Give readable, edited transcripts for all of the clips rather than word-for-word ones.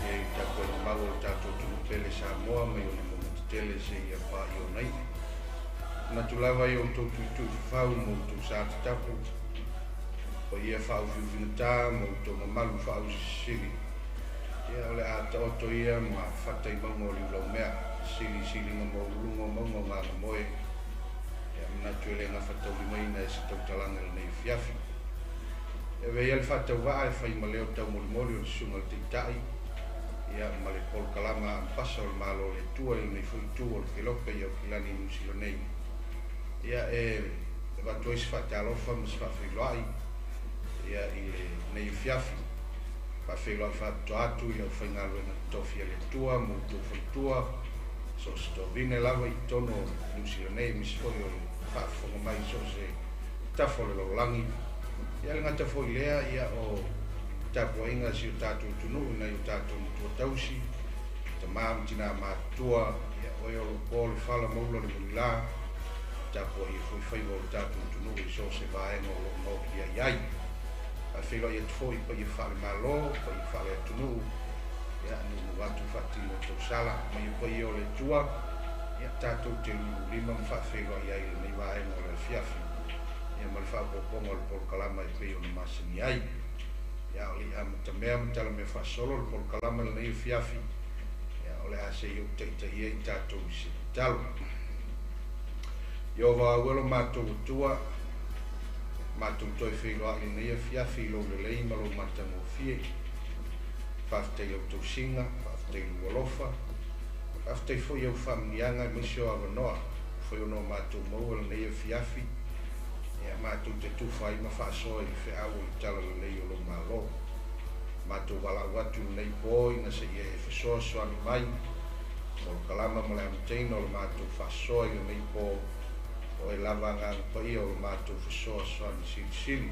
e tapo e mau o tatou tele Samoa mai o le mo tele se ia pa i o nei. Na tulava i o tau tu whau mo tu sa tapo. O ia whau whiwhinata mo tu mamalu whau sili. Ia ole a taoto ia ma whatai maungo li lau mea. Sili nga mo ulungo maungo ngā moe. Ia mna tuele ngā whatau li maina e se tau talanga le nei fiafi. E vei al whatau waa e whai maleo tau moli o le sunga le teitai. Ia ma le pol kalama ampasa o le malo le tua i nei fuitu o le kelope i au kilani nusilo nei. Ia e watu eisi whatalofa mas whawhiloai. Ia i le nei fiafi. Whawhiloai whatu atu i au whaingalo na tofi le tua, mo tu whaitua. So sto vine lava i tono nusilo nei misfoi o le whaafonga mai so se tafo le laulangi. Ia le ngata foi lea ia o tapo inga si o tātou tunu ina i o tātou mutua tausi. Ta maam tina mātua ia oi o lo le whala maula le mulila. Tapo i foi whaiwa o tātou tunu i so se vaenga o lo noki ia iai. A whilo ia tfoi pa i whale malo, pa i whale tunu. Ia nunu watu whati o tau sala, ma i pa i o le tua. Ia tātou te lima mwhawhelo iai le nei vaenga o le fiafi. Ia ma le whapoponga le polkalama i pei o le masini ai. Ia o li amata mea matala me whasolo le polkalama le nei fiafi. Ia o le ase i o teita ia i tātou i se talo. Ia o wawelo mātou tua. Mātou toi whiloa i nei fiafi lo le lei malo matango fie. Whaaftei au tau singa, whaaftei lualofa. Whaaftei fwoi au whamnianga i misio awanoa. Fwoi ono mātou maua le nei fiafi. Ia mātou te tuwha i mawhaasoa i whiau i tala le lei o lo malo. Mātou wala watu le nei pōi na se ia e whasoa soani mai. O le kalama male amteina o le mātou whaasoa i le nei pō. O e lava ngang pai o le mātou whasoa soani sili.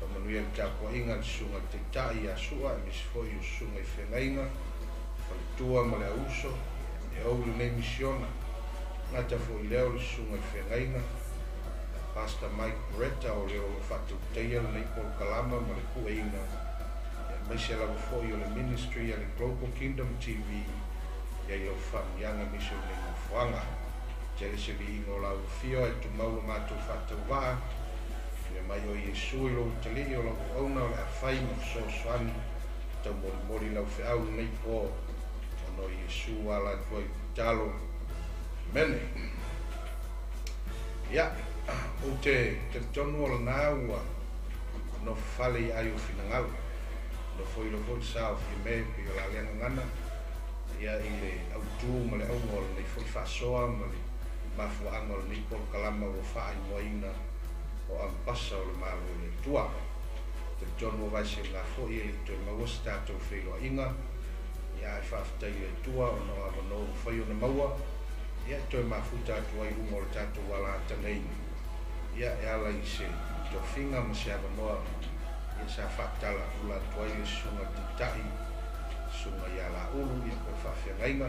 Whamanuia le tāpua inga le sunga te tai a sua e misi foi o sunga i whengainga. Whalitua male auso e au le nei misiona. Ngata foi leo le sunga i whengainga. Pastor Mike Bretta o leo le whatu teia le nei pol kalama ma le kueina. E meise lawa foi o le ministry a le Global Kingdom TV. Ia i lau whamianga misio le ngawhanga. Tele se vi ingo lau fio e tu maua mātou whatu waa. Ia mai o Iesu i lo tali o lau auna o le awhai ma whasoani. Tau mori lau whiau nei po. Ono Iesu ala tuai talo. Mene. Ia. O te tonu o le nāua. No whale i ai o whinangalo. No foi lo foi sao fi me pi o la leanga ngana. Ia i le autu ma le aunga o le nei foi whasoa ma le mafuanga o le nei pol kalama o whaai moina o ampasa o le malo le tua. Te tonu o vaise ngā foi e toi mawas tātou wheloa inga. Ia e whaafitai le tua o no avano whai o na maua. Ia toi mafuta atua i ungo le tātou wala atanei. Ia e ala i se tofinga ma se avanoa. Ia sa whaatala ula tuai le sunga titai. Sunga ia la ulu, ia koe whawhiangainga.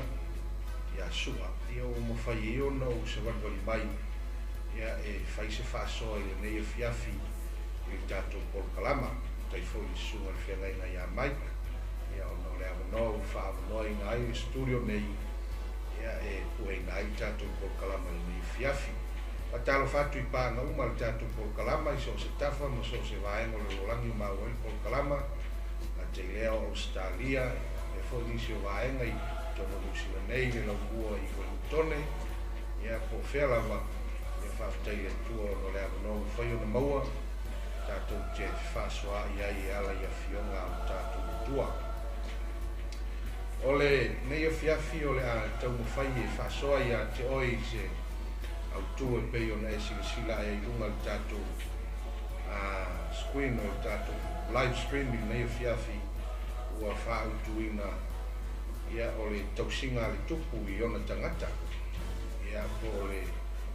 Ia sua. Ia o mawhai e ona o se wanwari mai. Ia e whai se whaasoa i le nei e fiafi. I tātou polkalama. Tai fwoi le sunga le whiangainga ia Mike. Ia o no le avanoa o whaavanoa i ngā i studio nei. Ia e ue ngā i tātou polkalama le nei fiafi. A talo fatu i pāna uma le tātou polkalama i so se tafa ma so se vaengo le rolangi o maua i polkalama. A te leo Australia e fwoi nisi o vaenga i tono nusila nei le laugua i Wellingtone. Ia po whelama e whaafitai le tua no le avanoa whai o na maua. Tātou te whaasua i ai e ala i a fionga o tātou tua. O le nei a fiafi o le a tau mawhai e whaasua i a te oi se au tu e pei o na e sila e runga le tātou screen o tātou live streaming nei fiafi ua whaau tuina ia o le tausinga le tupu i ona tangata ia po le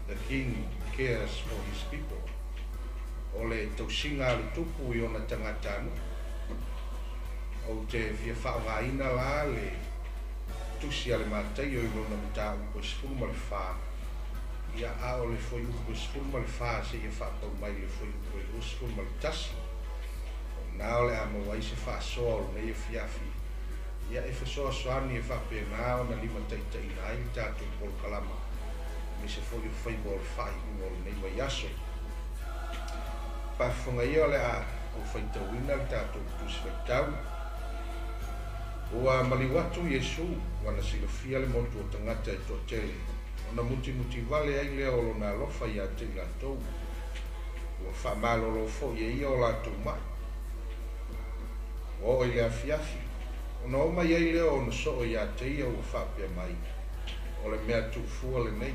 the king cares for his people o le tausinga le tupu i ona tangata anu o te fia whaavaina la le tusi ale Mataio i lona mta upo sfuma le wha ia a o le foi upo sfuma le wha se ia whaapau mai le foi upo sfuma le tasi na o le ama wai se wha soa o nei fiafi ia e fesoasoani e faapena ona lima taʻitaʻina ai le tatou polokalama me se foʻi o faiga o le faaiʻuga o lenei mai aso paafofagaia o le a ou faitauina le tatou tusi faitau ua maliu atu iesu uana silafia le motu o tagata e toʻatele ona mutimuti vale ai lea o lona alofa iā te i latou ua faamalolo foʻi e ia o latou mai ua o i le afiafi ona o mai ai lea ona soo iā te ia ua faapea mai o le mea tuufua lenei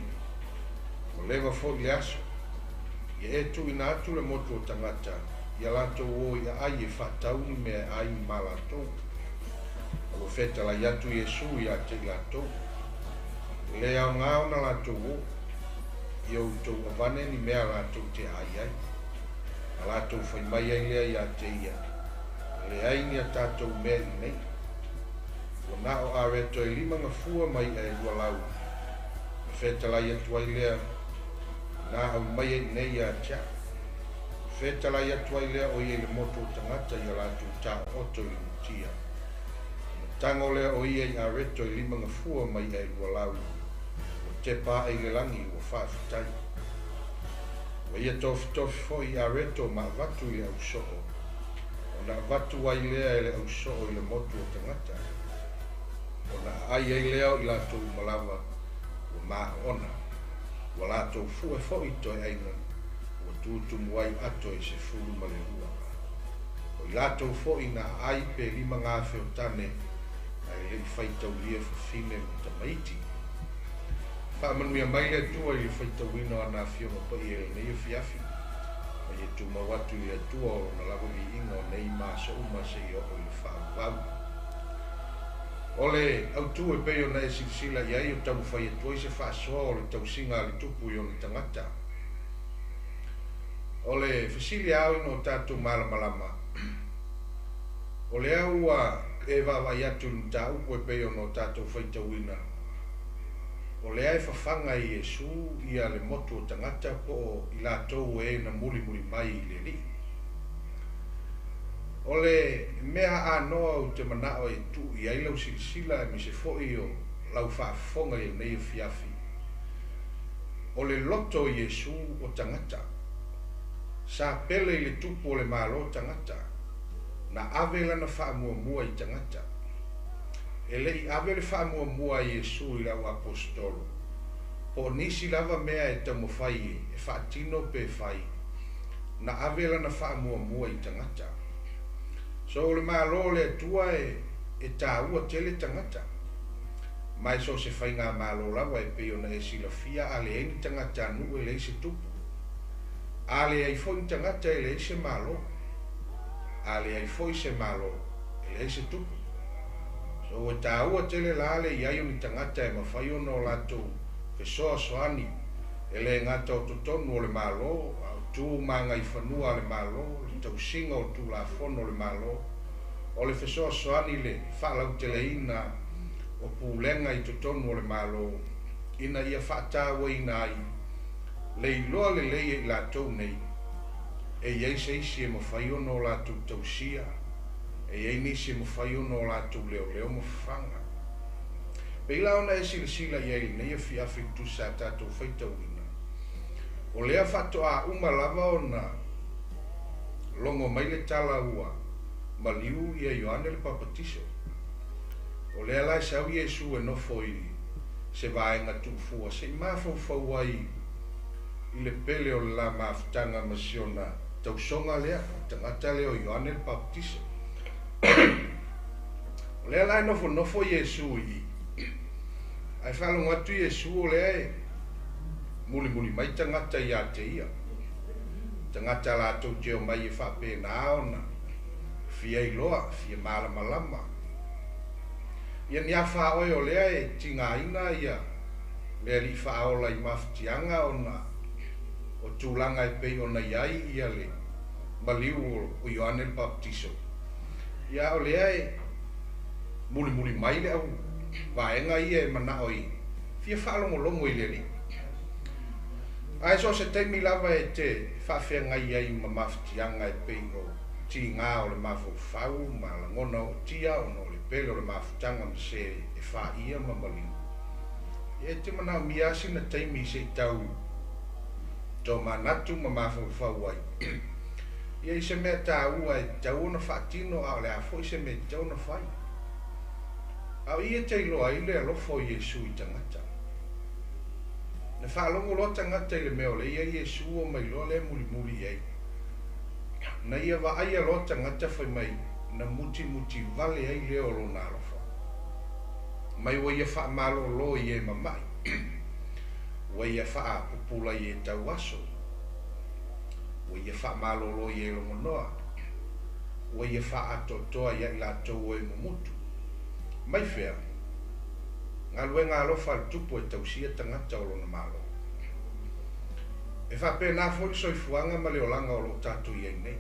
o leva foʻi le aso ia e tuuina atu le motu o tagata ia latou o ia ai e faatauni mea ai ma latou ua fetalai atu iesu iā te i latou le aoga ona latou o ia outou avane ni mea latou te ai ai a latou fai mai ai lea iā te ia leai ni a tatou mea i nei ua na o areto e 5 gafua mai e 2 lau fetalai atu ai lea na au mai ai nei iā tia fetalai atu ai lea o ia i le motu o tagata ia latou taoto i le mutia tago lea o ia i areto i 5 gafua mai e 2 lau ua te pā ai le lagi ua faafetai ua ia tofitofi foʻi i areto ma avatu i le ausoo ona avatu ai lea e le ausoo i le motu o tagata ona ai ai lea o i latou malava ua maona ua latou fue foʻi toe aiga ua tutumu ai ato e se fulu ma le lua o i latou foʻi na ai pe 5 gafeotane ai leʻi faitaulia fafine ma tamaiti faamanuia mai le atua i le faitauina o ana afioga paʻi e lenei afiafi mai e tumau atu i le atua o lona lava viiga o nei masou ma seʻi oo i le faauvau o le autu e pei ona e silasila i ai o taumafai atua i se faasoa o le tausiga a le tupu i ona tagata o le fesili aoina o tatou malamalama o lea ua e vaavai atu i le mataupu e pei ona o tatou faitauina o lea e fafaga i iesu ia le motu o tagata po i latou e na mulimuli mai i le alii o le mea anoa o te manaʻo e tuʻi ai lau silasila e mise foʻi o lau faafofoga i lenei afiafi o le loto i iesu o tagata sa pele i le tupu o le mālō tagata na ave lana faamuamua i tagata e leʻi ave le faamuamua i iesu i lau apostolo po nisi lava mea e taumafai e faatino pe fai na ave lana faamuamua i tagata so le mālō le atua e tāua tele tagata mai so se faiga mālō lava e pei ona e silafia a leai ni tagata anuu e leai se tupu a leai foʻi tagata e leai se mālō a leai foʻi se mālō e leai se tupu so e tāua tele la leai ai oni tagata e mafai ona o latou fesoasoani e le gata o totonu o le mālō tu mangai fanua le malo le tausiga o tulafono o le malo o le fesoasoani le faalauteleina o pulega i totonu o le malo ina ia faatauaina ai le iloa lelei e i latou nei e iai se isi e mafai ona o latou tausia e iai nisi e mafai ona o latou leoleo ma fafaga pei la ona e silasila i ai lenei afiafi tusi a tatou faitauina o lea faatoʻaʻuma lava ona logo mai le tala ua maliu ia ioane le papatiso o lea la sau iesu e nofo i se vaega tuufua seʻi mafaufau ai i le pele o le la mafutaga ma siona tausoga lea tagata lea o ioane le papatiso o lea la e nofonofo iesu i ae faalogo atu iesu o lea e mulimuli mai tagata iā te ia tagata latou teo mai e faapena ona fia iloa fia malamalama ia ni afaoe o lea e tigaina ia lea lii faaola i mafutiaga ona o tulaga e pei ona iai ia le maliu o ioane le papatiso ia o lea e mulimuli mai le au vaega ia e manaʻo i fia faalogologo i le alii ae so se taimi lava e te faafeagai ai ma mafutiaga e pei o tinga o le mafufau ma lagona o tia ona o le pele o le mafutaga ma se e faia ma malima ia te manao miasi na taimi i seʻi tau tomanatu ma mafufau ai ia i se mea tāua e tau ona faatino a o le a foʻi se mea tau na fai au ia teiloa ai le alofo o iesu i tagata na faalogo loa tagata i le mea o le ia iesu o mailoa le mulimuli ai na ia vaai aloa tagata fai mai na mutimuti vale ai lea o lona alofa mai ua ia faamalōlō i e mamaʻi ua ia faapupula i e tauaso ua ia faamalōlō i e logonoa ua ia faatoatoa iai latou o e mumutu mai fea galuega alofa a le tupu e tausia tagata o lona malo e faapena foi soifuaga ma le olaga o loo tatou iai nei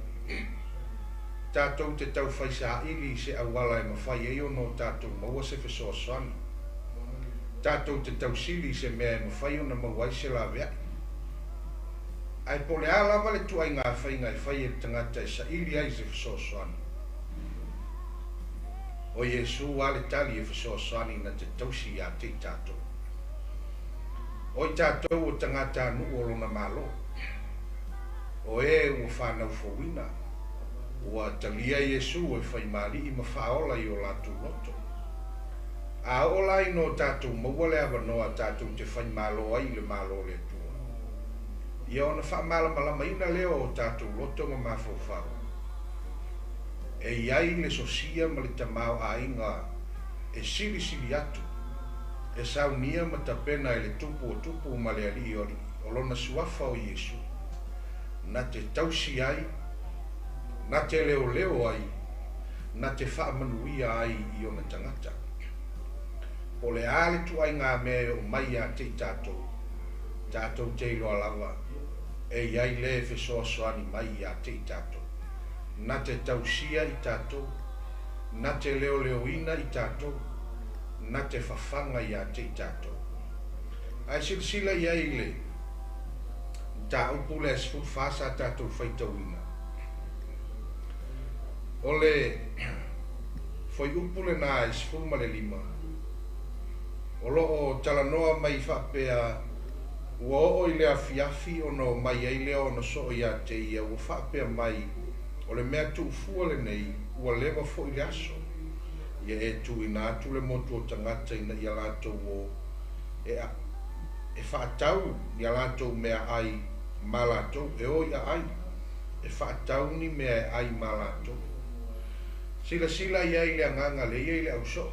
tatou te tau faisaʻili i se auala e mafai ai ona o tatou maua se fesoasoani tatou te tausili i se mea e mafai ona maua ai se laveaʻi ae po le a lava le tuaiga faiga e fai e le tagata e saʻili ai se fesoasoani o iesu a le tali e fesoasoani na te tausi iā te i tatou o i tatou o tagata anuu o lona malo o e ua fanaufouina ua talia iesu e fai malii ma faaola i o latou loto a ola ai no tatou maua le avanoa tatou te fai malo ai le malo le atua ia ona faamalamalamaina lea o tatou loto ma mafaufau e iai le sosia ma le tamao aiga e silisili atu e saunia ma tapena e le tupu o tupu ma le alii o lona suafa o iesu na te tausi ai na te leoleo ai na te faamanuia ai i ona tagata o le a le tuaiga mea o mai a te i tatou te iloa lava e iai lē fesoasoani mai iā te i tatou na te tausia i tatou na te leoleoina i tatou na te fafaga iā te i tatou ae silasila iai le taupu le asefulufā sa tatou faitauina o le foi upu lenā e sefulu ma le lima o loo talanoa mai faapea ua o'o i le afiafi ona o mai ai lea ona so'o iā te ia ua faapea mai o le mea tu'ufua lenei ua lewa fo'i le aso ia e tuuina atu le motu o tagata ina ia latou o e fa'atau ia latou mea ai ma latou e o ia ai e fa'atauni mea e ai ma latou silasila iai le agaga leia i le ʻauso'o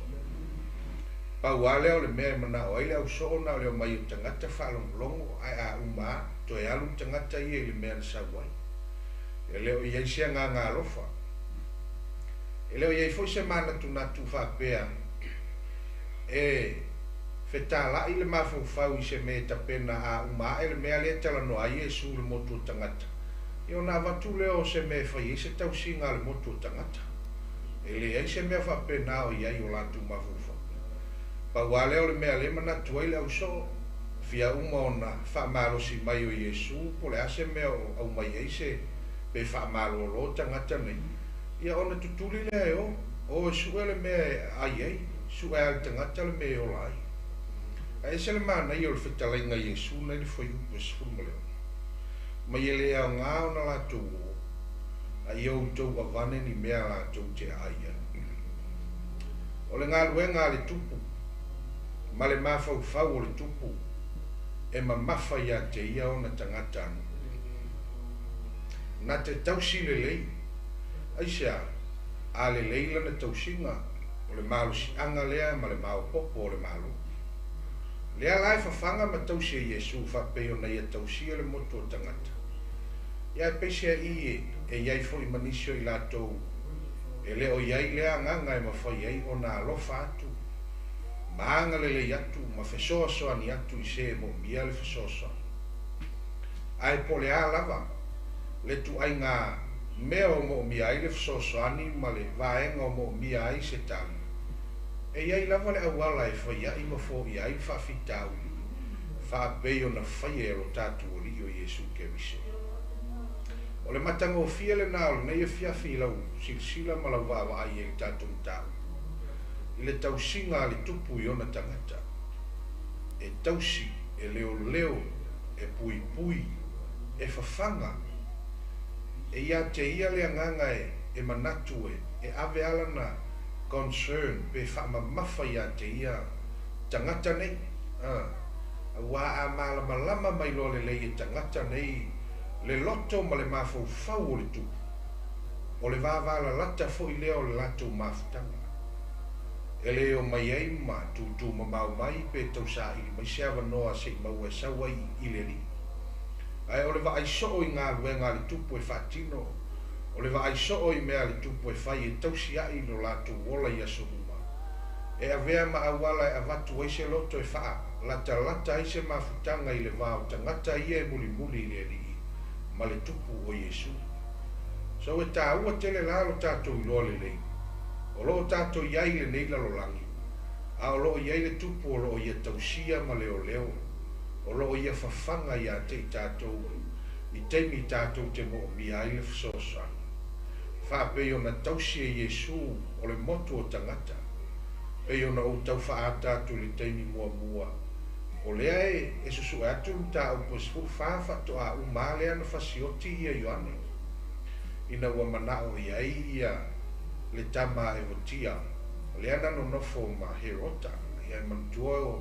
paua lea o le mea e mana'o ai le ʻauso'o na o leo mai o tagata fa'alogologo ae a'uma toe alu tagata ia i le mea le sau ai e leo iai se agaga alofa e leo iai fo'i se manatunatu fa'apea e fetala'i le mafaufau i se mea tapena a'uma e le mea lea talanoa ai iesu le motu o tagata ia ona avatu lea o se mea fai ai se tausiga a le motu o tagata e leai se mea fa'apena o iai o latou mafaufau paua lea o le mea lē manatu ai le ʻauso'o fia uma ona fa'amalosi mai o iesu po le a se mea o aumai ai se pe fa'amalōlō tagata nei ia ona tutuli lea e o e su'e le mea ai ai su'e a le tagata le mea e ola ai ae se le manai o le fetalaiga iesu nai le foi upu e sefulu ma le ona ma ia le aogā ona latou a ia outou avane ni mea latou te a'aia o le galuega a le tupu ma le mafaufau o le tupu e mamafa iā te ia ona tagata anu na te tausi lelei aisea a lelei lana tausiga o le malosi'aga lea ma le maopopo o le malo lea la e fafaga ma tausi e iesu fa'apei ona ia tausia le motu o tagata ia e peisia'i e iai fo'i manisi o i latou e lē o iai lea agaga e mafai ai ona alofa atu ma aga lelei atu ma fesoasoani atu i se mo'omia le fesoasoani ae po le a lava le tu'aiga mea o mo'omia ai le fesoasoani ma le vaega o mo'omia ai se tali e iai lava le auala e faia'i ma fo'i ai fa'afitauli fa'apei ona fai e lo tatou ali'i o iesu keriso O le matagofia lenā o lenei e fiafi i lau silasila ma lau vaavaai e le tatou matau i le tausiga a le tupu i ona tagata e tausi e leoleo e puipui e fafaga e ia te ia le agaga e manatu e ave ala na concern pe faamamafa ia te ia tagata nei ua a malamalama mai loa lelei e tagata nei le loto ma le mafaufau o le tupu o le vavalalata foʻi lea o le latou mafutaga e lē o mai ai ma tutu mamau mai pe tausaʻili mai se avanoa seʻi maua e sau ai i le alii ae o le vaaisoo i galuega a le tupu e faatino o le vaaisoo i mea le tupu e fai e tausiaʻi lo latou ola i aso uma e avea ma auala e avatu ai se loto e faalatalata ai se mafutaga i le vao tagata ia e mulimuli i le alii ma le tupu o Iesu. So e tāua tele la lo tātou i loa lelei. O loo tātou iai le nei lalolagi. A o loo iai le tupu o loo ia tausia ma leo leo. O loo ia fafaga ia te i tātou. I teimi tātou te mo mi ai le fasosani. Whapei ona tausia Iesu o le motu o tangata. Pei ona o tau wha tātou le teimi mua mua. O lea e susu atu ta o posfu fa to a umale ana fasioti ia Ioane. Ina ua manao ia ia le tama e votia. O lea nano nofo ma herota. Ia e mantua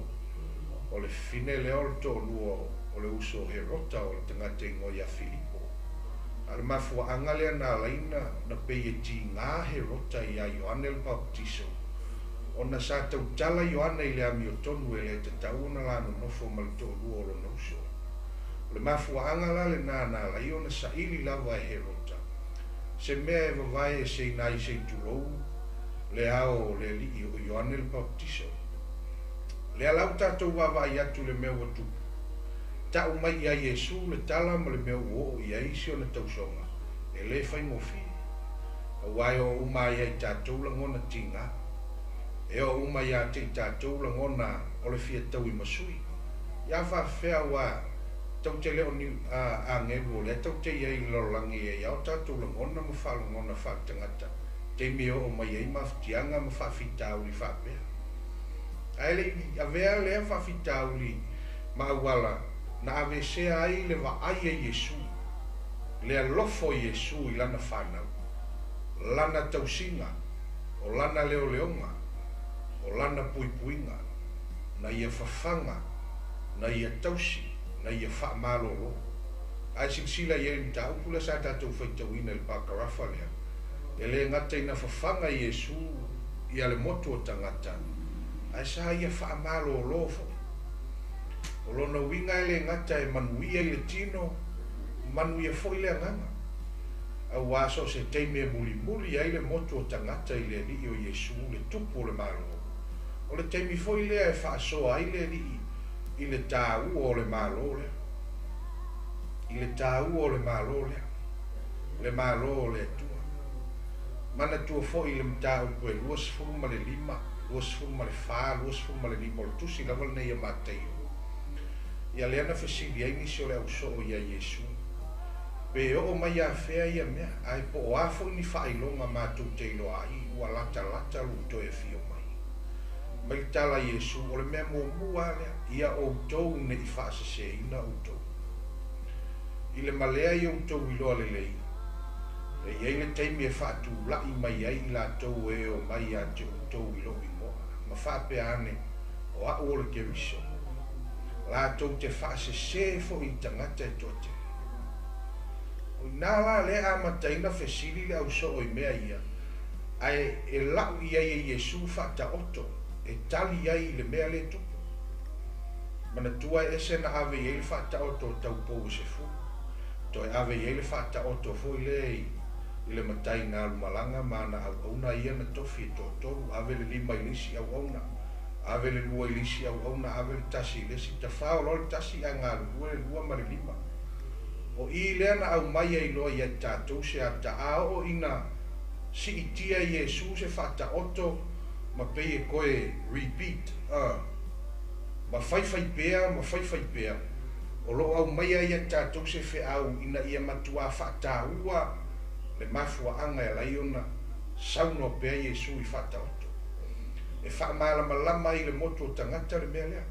o le fine leo le to luo o le uso herota o le tangata ingo ia Filipo. Ale mafua anga lea na laina na peye ti ngā herota ia Ioane le Baptiso. Ona sa tau tala Ioana i le ami o tonu e le te tauna la no nofo ma le tōlua o lo nauso. O le mafuaanga la le nāna la i ona sa ili lava e herota. Se mea e vavai e se nai se turou le ao le li o Ioane le Baptiso. Le alau tātou vavai atu le mea watu. Ta umai ia Iesu le tala ma le mea uo i aisi o na tausonga. E le fai mofi. A wai o umai ai tātou la ngona tinga. E o uma ia te tātou la ngona o le fia tau i masui. Ia whawhea wa tau te leo ni a ngeru o le tau te iei lorangi e iau tātou la ngona ma wha la ngona whaatangata. Te meo o mai ei mawhtianga ma whawhitau li whapea. Aile a vea lea whawhitau li ma awala na ave sea ai le wa ai e Iesu. Lea lofo Iesu i lana whanau. Lana tausinga o lana leo leonga. O lana puipuinga, na ia whawhanga, na ia tausi, na ia whaamalolo. Ai singsila ia ni ta upula sa tātou whaitauina le pakarafa lea. E le ngata ina whawhanga Iesu ia le motu o tangata. Ai sa ia whaamalolo fo. O lona winga e le ngata e manuia i le tino, manuia fo i le anganga. Au waso se teime muli muli ai le motu o tangata i le li o Iesu le tupu o le malo. O le teimi foi lea e whaasoa ai le li i le tāu o le malo lea. I le tāu o le malo lea. Le malo o le tua. Mana tua foi le mtau pue luas furu ma le lima, luas furu ma le wha, luas furu ma le lima o le tusi laval nei a Mataio. Ia leana whasili ai nisi o le auso o ia Iesu. Pe o mai a whea ia mea, ai po o afo ni whailonga mātou teilo ai, ua lata lata luto e fio mai. Mai tala Iesu o le mea mua lea ia o tou ne i whaasase ina o tou. I le malea i o tou i loa lelei. E iei le teimi e whaatu lai mai ai la tou e o mai a te o tou i loa i moa. Ma whape ane o a o le keriso. La tou te whaasase fo i tangata e tote. O nā la lea a mataina whesili le au so o i mea ia. Ai e lau iei e Iesu whaata oto. E tali ai le mea le tupu. Mana tua e se na ave iei le whaata oto tau pou se fu. To e ave iei le whaata oto fu i le matai ngā lumalanga ma na au auna ia na tofi e totoru. Ave le lima i lisi au auna. Ave le lua i lisi au auna. Ave le tasi i lisi. Ta whao lo le tasi a ngā lua le lua ma le lima. O i lea na au mai ai loa i a tātou se a ta ao ina si itia Iesu se whaata oto ma pei e koe repeat. Ma whai pea, o lo au mai ia tātou se wheau ina ia matua whātāua le mafuaanga e lai ona sauno pēa Iesu i whātauto. E whaamalama i le motu o tangata le mea lea.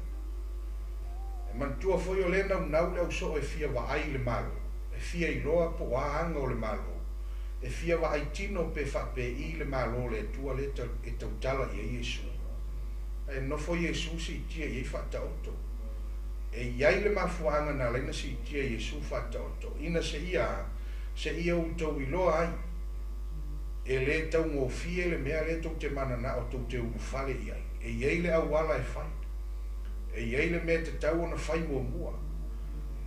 E mantua foi o le nau le au so e fia wa ai le malo. E fia i loa po waanga o le malo. E fia wa ai tino pe whape i le malo le tua le e tautala i Iesu. E no foi Iesu si tia i whātauto. E iai le mafuanga na leina si tia Iesu whātauto. Ina se ia utou i loa ai. E le tau ngō fie le mea le tau te mana na o tau te umufale i ai. E iei le awala e whai. E iei le mea te tau ona whai mua.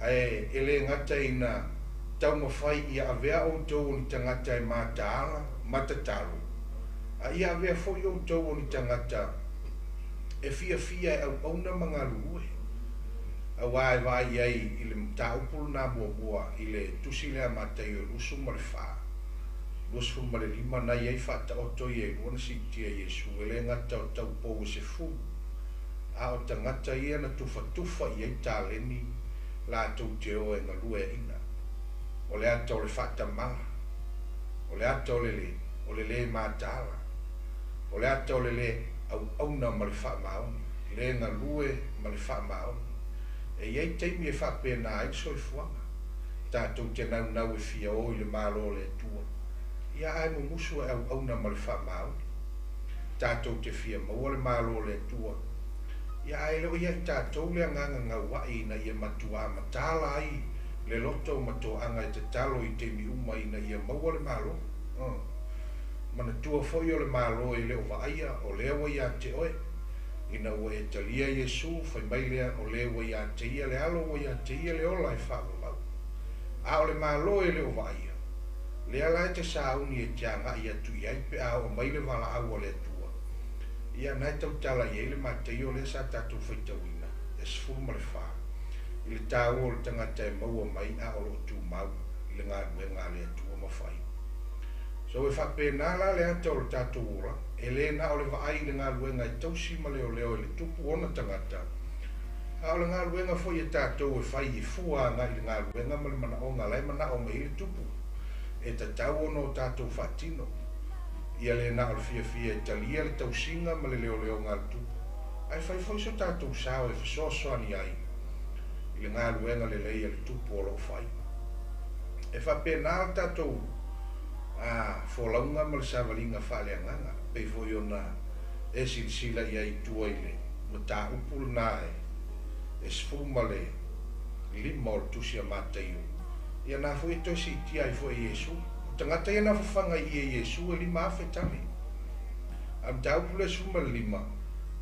E le ngata ina tau ma whai ia avea o tau ni tangata e matatalo. A ia avea fo i o tau ni tangata e fia e au auna mga luue. A wae vai iei i le taupulu na mua i le tusi lea Mataio lusu ma le whaa. Lusu ma le lima na iei whata oto i e luana si tia Iesu e le ngata o tau pou se fu. A o tangata ia na tufa iei tāleni la tau te o e ngalue ina. O le ata o le whata mala. O le ata o le mātala. O le ata o le au auna ma le wha maoni. Le ngalue ma le wha maoni. E iei teimi e whape na ai so i fuanga. Tātou te nau e fia o i le malo le tua. Ia ai mo musu e au auna ma le wha maoni. Tātou te fia maua le malo le tua. Ia ai leo ia i tātou le anganga ngawai na ia matua matala ai le loto matoanga e te talo i te mi uma ina ia maua le malo. Mana tua foi o le malo i leo vaia o leo ia te oe. Ina ua e talia Iesu fai mai lea o leo ia te ia le alo o ia te ia le ola e whaalau. A o le malo i leo vaia. Lea lai te sauni e te anga ia tu iai pe a o mai le wala au o le tua. Ia nai tau tala iei le Mataio le sa tatu whaitawina. E sfuma le wha. I le tau o le tangata e maua mai a o lo tu mau. I le ngā ruenga le tua mawhai. So e whapena la le ata o le tatu ura. E le na o le vaai le ngā ruenga e tausi ma leo leo e le tupu ona tangata. A o le ngā ruenga foi e tātou e whai i fua ngā i le ngā ruenga ma le mana o ngā lai mana o mai le tupu. E ta tau ono o tātou whatino. Ia le na o le fia e talia le tausinga ma le leo leo ngā tupu. Ai whai foi so tātou sao e whasosoani ai. I le ngā ruenga le leia le tupu o lo whai. E whapena o tātou folaunga ma le savalinga whaleanganga. Pei foi ona e silisila ia i tua i le mata upul na e sfuma le lima o le tusi a Mataio. Ia na foi to si tia i foi Iesu. Tangata ia na fafanga i Iesu e lima afe tami. Am tau pule suma lima.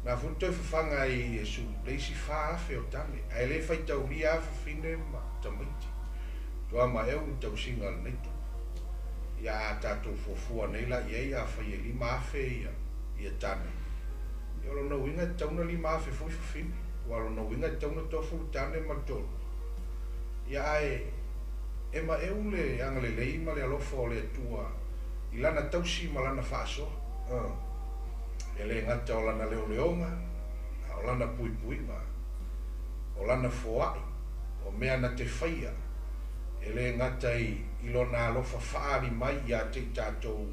Na foi to fafanga i Iesu. Leisi fa afe o tami. Ai le fai tau lia afe fine ma tamaiti. Tua ma eu tau singa le netu. Ia tātou fofua nei la iei a whai e lima afe ia tane. Ia lo na winga tauna lima afe fui fafini. Wa lo na winga tauna tofu tane matolo. Ia e ma eule anga le lei ma le alofa o le tua. I lana tausi ma lana whaaso. E le ngata o lana leo leonga. O lana pui ma. O lana foai. O mea na te whaia. E le ngata i lona alofa whaari mai ia te tātou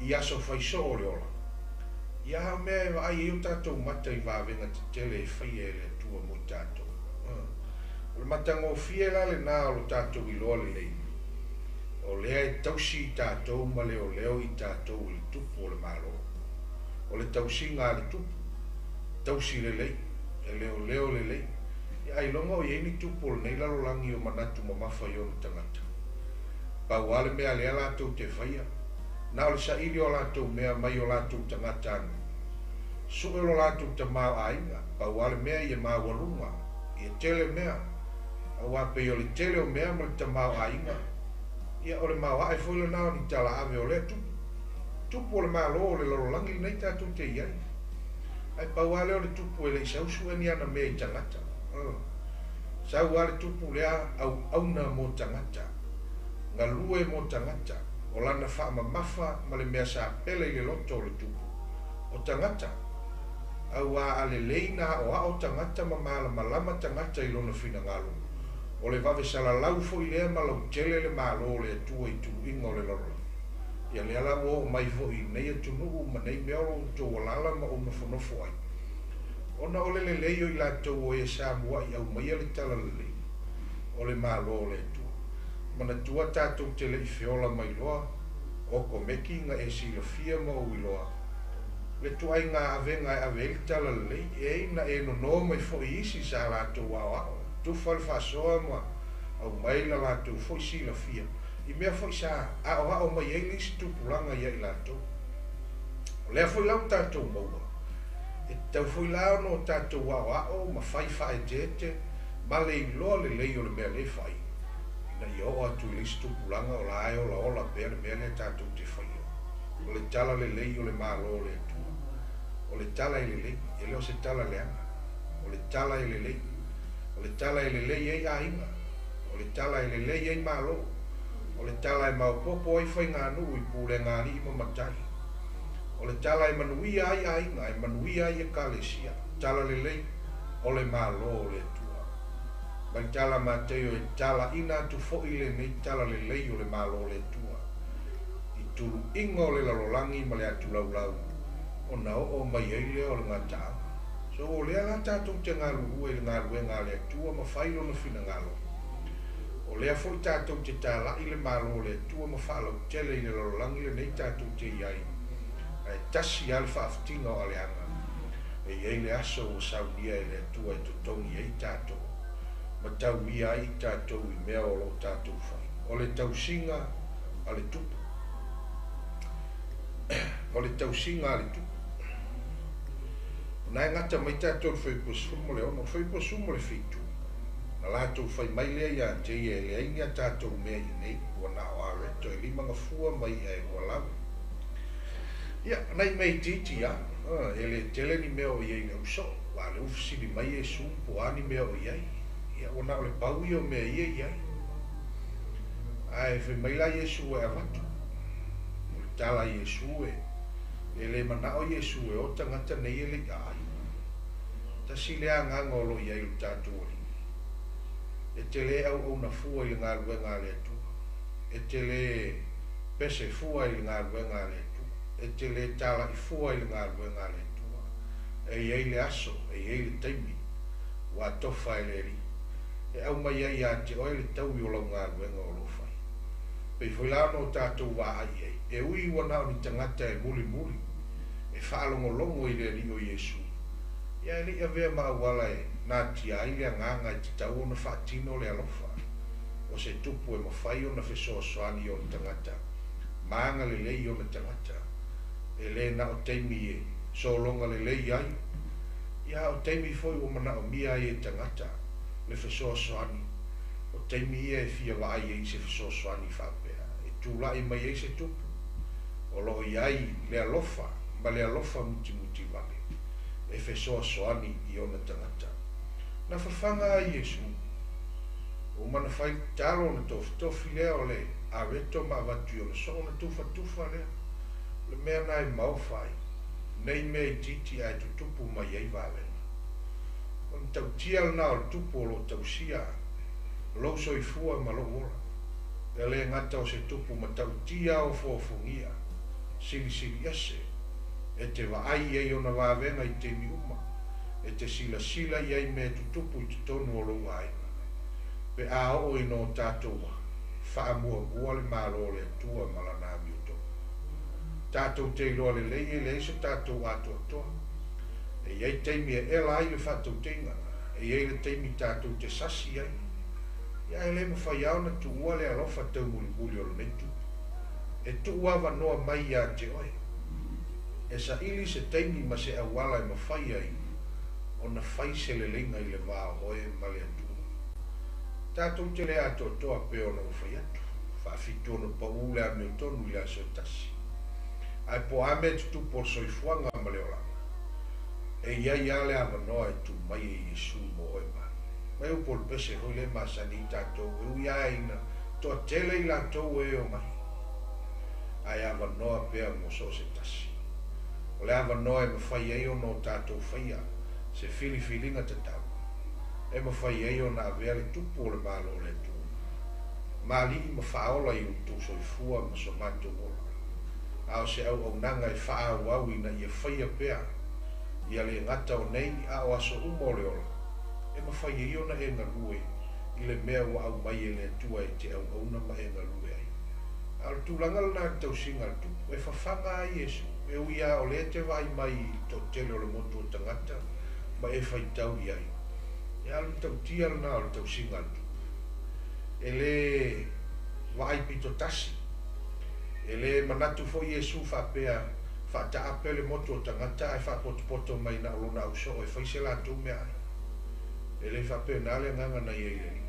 i aso whaiso o le ola. Ia mea e ai e o tātou mata i wāwenga te tele e whaia e le tua mo tātou. O le matango fie la le nā o lo tātou i loa le lei. O lea e tausi i tātou ma leo leo i tātou i le tupu o le malo. O le tausi ngā le tupu. Tausi le lei. E leo leo le lei. Ai longa o iei ni tupu nei lalo langi o manatu ma mafa i ono tangata. Pau ale mea lea lātou te whaia. Nā o le sa ili o lātou mea mai o lātou tangata anu. Suke o lātou ta mau ainga. Pau ale mea i e mau walunga. I e tele mea. Au ape i o le tele o mea ma le ta mau ainga. Ia o le mau ae fwile nao ni tala ave o le tupu. Tupu o le mau lo o le lalo langi nei tātou te iai. Ai pau ale o le tupu e le isausu e ni ana mea i tangata. Sau ale tupu lea au auna mo tangata. Nga lue mo tangata. O lana wha mafa ma le mea sa pele i le loto o le tupu. O tangata. Au a ale leina o a o tangata ma mala malama tangata i lona fina ngalo. o le vave salalau fo'i lea ma lau tele le malo le atua i tuuiga o le lolo ia le ala o mai fo'i nei atunuu ma nei mea o lou toalala ma ona fonofo ai ona o le lelei o i latou o ia samua'i au maia le tala lelei o le malo o le atua mana tua tatou te le'i feola mai loa o komeki nga e silafia ma o iloa le tuai ngā avenga e ave i tala lelei e ina e nono mai fo'i isi sa latou ao tufa le whasoa ma au mai la latou fo'i silafia i mea fo'i sa ao mai e lisi tupulanga ia i latou lea fo'i lau tatou maua e tau fo'i lao no tatou ao ma fai fae tete ma le iloa le lei o le mea le fai ina i o atu i lisi tupulanga o la ae o la ola bea le mea le tatou te fai o le tala le lei o le malo le atua o le tala i le lei e leo se tala leanga o le tala i le lei o le tala i le lei ei ainga o le tala i le lei ei malo o le tala i maupopo ai fai ngā nuu i pūle ngā li ima matai o le tala i manuia ai ainga i manuia ai e kalesia tala le lei o le malo o le atua mai tala Mataio e tala ina atu fo'i le nei tala le lei o le malo o le atua i turu inga o le lalolangi ma le atu laulau o na o mai ei lea o le ngata so o lea la tatou te ngalu e le ngalu e ngā le atua ma whailo na whina ngalo o lea fo'i tatou te tala i le malo o le atua ma whaalau tele i le lalolangi le nei tatou te iai e tasi al whaafitinga o ale anga e iei le aso o saunia i le atua e tutongi ei tatou ma tau ia i tatou i mea o lo tatou whai o le tausinga a le tupu o le tausinga a le tupu na ngata mai tatou fai posumo le ono fai posumo le fitu na latou fai mai lea ia te ia le ainga tatou mea i nei ua na o areto e lima ngafua mai e ua lau ia nai mei titi ia e le tele ni mea o iei le uso wa le ufisini mai e sumpo ani mea o iei ia ua na o le pau i o mea iei ai fai mai la Iesu e avatu o le tala Iesu e le mana o Iesu e o tangata nei e le ai ta si le anganga o lo iei o tatou e te le au na fua i le ngā luenga le atu e te le pese fua i le ngā luenga le atu e te le tala i fua i le ngā luenga le atu e iei le aso e iei le taimi wa tofa e le ri e au mai ai a te oe le tau i o lau ngā luenga o lo fai pei fuilano o tatou wa ai ei e ui wana o ni tangata e muli muli e whaalongolongo i le ri o Iesu ia e li a vea maawala e nā tia ai le nganga i te tau o na whaatino le alofa o se tupu e mawhai o na whesoasoani o na tangata maanga le lei o na tangata e le na o teimi e so longa le lei ai ia o teimi foi o mana o mia e tangata le whesoasoani o teimi e fia vai e se whesoasoani whapea e tūlai mai e se tupu o lo iai le alofa ma le alofa muti muti vale e whesoasoani i o na tangata na whawhanga a Iesu o mana whai talo na tofi lea o le areto ma watu o na so na tufa lea le mea nai mau whai nei mea i titi ai tutupu mai ei vale o na tau tial na o tupu o lo tau sia lo so i fua ma lo ora e le ngata o se tupu ma tau tia o fofungia sili ase e te wa ai ei o na wawenga i te mi uma e te sila i me tutupu i te tonu o lo ai pe a o i no tatou whaamua le malo le tua malana mi uto tatou te iloa le lei e le iso tatou ato atoa e iei teimi e ela ai le whatou tenga e iei le teimi tatou te sasi ai ia e le mawhai au na tuua le alofa tau muli o le metu e tuua wanoa mai ia te oe e sa ili se teimi ma se awala e mawhai ai o na whai se le linga i le waa hoe ma le atua tatou te le ato toa pe o na uwhai atu whaafitu ona paule a me utonu i aso tasi ai po ame tutupu o soifuanga ma le olanga e iai ale amanoa e tu mai e Iesu mo oe ma mai upo le pese hoi le masani i tatou e ui aina toa tele i latou e o mai ai amanoa pea mo so se tasi o le amanoa e mawhai ei o no tatou whaia se filifilinga te tau e mawhai ei o na avea le tupu o le malo le tu. Mali I mawhaola I utu soifua ma so matu ola. Ao se au nanga e wha au ina ia whaia pea. Ia le ngata o nei a o aso umore ola. E mawhai ei o na e ngalue I le mea wa au mai e le tua e te au na ma e ngalue ai. Al tūlanga lana tau singa tu e whawhanga a Iesu. E uia o le te vai mai to tele o le motu o tangata ma e whai tau I ai. E alu tau tia lana o le tau singa tu. E le waai pito tasi. E le manatu fo Iesu whapea whata ape le motu o tangata e whapoto mai na olona au so e whaise la tu mea ai. E le whapea na le nganga na iei le.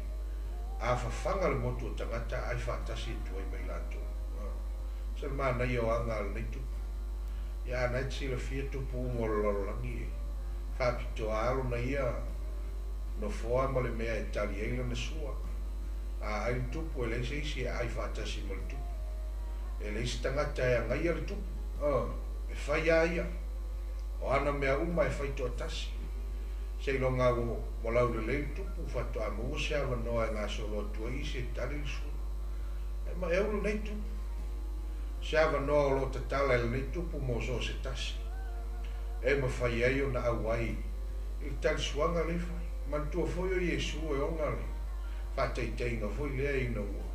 A whawhanga le motu o tangata ai whatasi e tuai mai la tu. Sa le mana I o anga al nei tupu. Ia nai sila fia tupu umololangi e. Whapito alo na ia no foa ma le mea e tali eila na sua. A ai tupu e leise isi e ai whatasi ma le tupu. E leise tangata e angai le tupu. E whai aia. O ana mea uma e whai toa tasi. Sei longa o walau le leile tupu whato a mua se awa noa e ngā solo tua isi e tali le sua. E ma eulu nei tupu. Se awa noa o lo tatala e nei tupu mo so se tasi. E ma whai ei o na awai. I tali suanga le whai. Mantua foi o Iesu e onga le. Whatai teinga foi lea ina ua.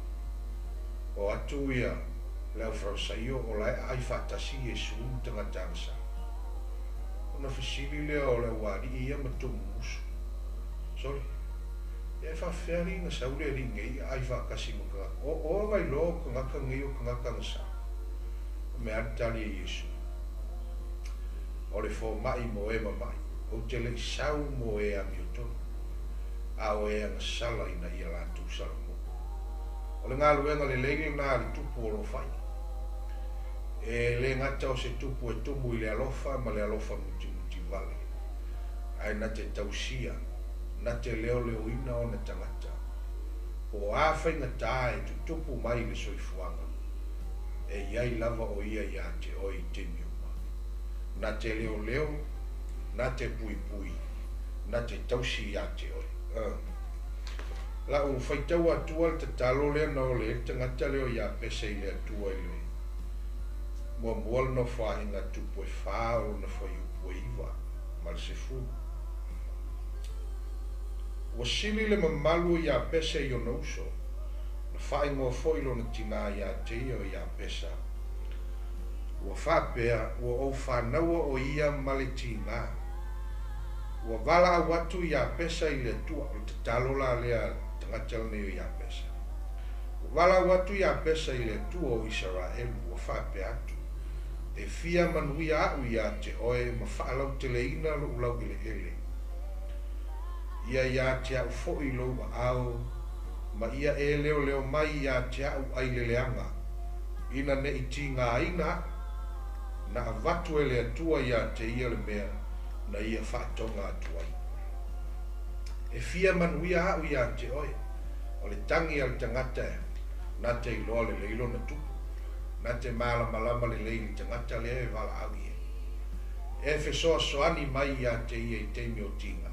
O atu ia leo frausaio o lai ai whatasi Iesu tangata angsa. Ona fasili leo o le wari ia matumu musu. Sorry. E whawheri na saure ringei ai whakasi maka. O ngai lo 𝐾𝐚𝐬𝐭𝐈 ngasa. Me antali e Iesu. O le fo mai mo e mamai. O te le sau mo e amiotonu. A o e anga sala ina ia la tu salamo. O le ngā luenga le leile nā le tupu o lo whai. E le ngata o se tupu e tumu I le alofa ma le alofa muti vale. Ai na te tausia, na te leo ina o na tangata. O a whaingata e tu tupu mai le soifuanga. E iai lava o ia ia te oi te miuma. Na te leo, na te pui, na te tausi ia te oi. La o whaitau atua te talo lea na o le tangata leo ia pese I le atua I le. Mua mual no whahinga tupu e whao na whai upu e iwa, ma le se fu. Ua sili le mamalu ia pese I o nauso, na whaingoa foilo na tina ia te o ia pesa. Ua whapea, ua o whanaua o ia ma le tina. Ua wala au atu ia pesa I le tua, o te talo la lea tangatala ne o ia pesa. Ua wala au atu ia pesa I le tua o Israel, ua whapea atu. E fia manuia au ia te oe ma whaalau te leina lo ulau I le ele. Ia ia te au fo I lo au, ma ia e leo mai ia te au ai le leanga. Ina ne iti ngā ina, na avatu e le atua ia te ia le mea, na ia whaatonga atuai. E fia manuia au ia te oe, o le tangi al tangata, na te iloa le leilo na tupu. Na te malama le leili tangata lea e wala au ie. E fe soa soani mai ia te ia I teimi o tinga.